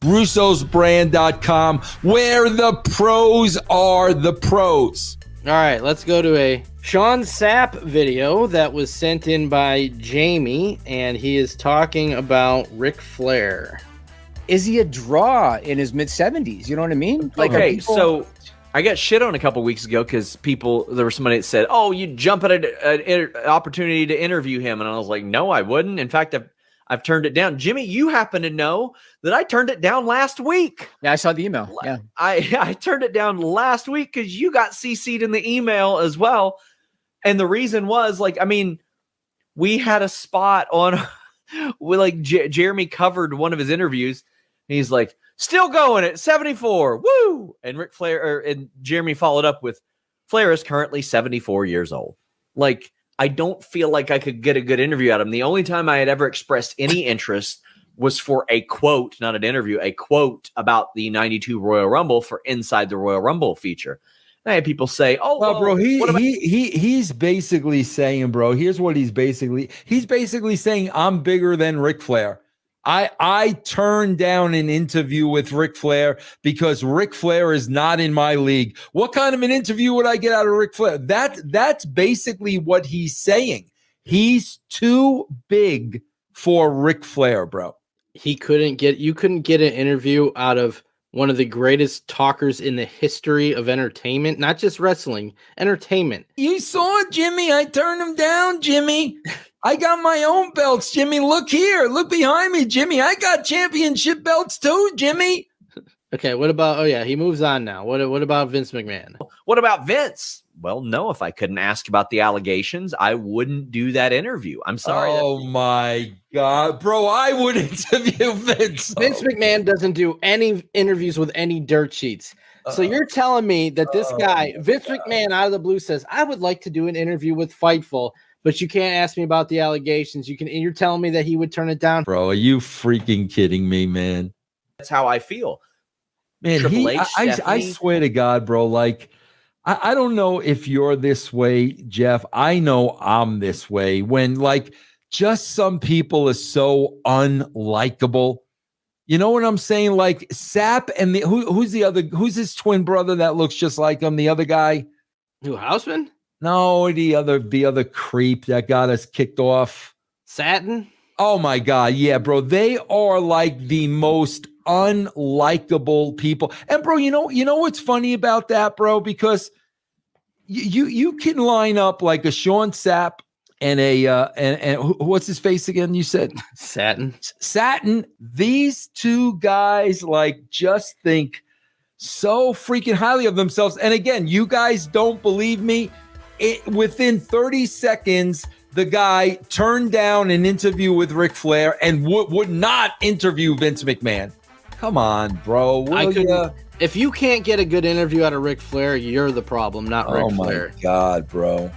russosbrand.com, where the pros are the pros. All right, let's go to a Sean Sapp video that was sent in by Jamie, and he is talking about Ric Flair. Is he a draw in his mid-70s? You know what I mean? Like, okay, so I got shit on a couple weeks ago because there was somebody that said, "Oh, you jump at an opportunity to interview him," and I was like, "No, I wouldn't." In fact, I've turned it down. Jimmy, you happen to know that I turned it down last week. Yeah, I saw the email. Yeah, I turned it down last week because you got CC'd in the email as well, and the reason was we had a spot on. Jeremy covered one of his interviews. And he's like, still going at 74. Woo! And Ric Flair and Jeremy followed up with, Flair is currently 74 years old. Like, I don't feel like I could get a good interview out of him. The only time I had ever expressed any interest was for a quote, not an interview, a quote about the 92 Royal Rumble for Inside the Royal Rumble feature. And I had people say, "Oh, well, bro, he's basically saying, bro, here's what he's basically saying, I'm bigger than Ric Flair. I turned down an interview with Ric Flair because Ric Flair is not in my league. What kind of an interview would I get out of Ric Flair?" That's basically what he's saying. He's too big for Ric Flair, bro. You couldn't get an interview out of one of the greatest talkers in the history of entertainment, not just wrestling, entertainment. You saw it, Jimmy. I turned him down, Jimmy. I got my own belts, Jimmy. Look here. Look behind me, Jimmy. I got championship belts too, Jimmy. Okay, what about, he moves on now. What about Vince McMahon? What about Vince? Well, no, if I couldn't ask about the allegations, I wouldn't do that interview. I'm sorry. Oh, my God. Bro, I would interview Vince. Vince McMahon doesn't do any interviews with any dirt sheets. So you're telling me that this guy, Vince McMahon, out of the blue says, I would like to do an interview with Fightful, but you can't ask me about the allegations. You're telling me that he would turn it down? Bro, are you freaking kidding me, man? That's how I feel. Man, I swear to God, bro, like, I don't know if you're this way, Jeff. I know I'm this way when, like, just some people are so unlikable. You know what I'm saying? Like Sapp and who's his twin brother that looks just like him? The other guy? Who, Houseman? No, the other creep that got us kicked off. Satin? Oh my God. Yeah, bro. They are like the most unlikable people. And bro, you know what's funny about that, bro? Because you can line up like a Sean Sapp and and what's his face again? You said Satin. These two guys like just think so freaking highly of themselves. And again, you guys don't believe me. Within 30 seconds, the guy turned down an interview with Ric Flair and would not interview Vince McMahon. Come on, bro. If you can't get a good interview out of Ric Flair, you're the problem, not Ric Flair. Oh my God, bro.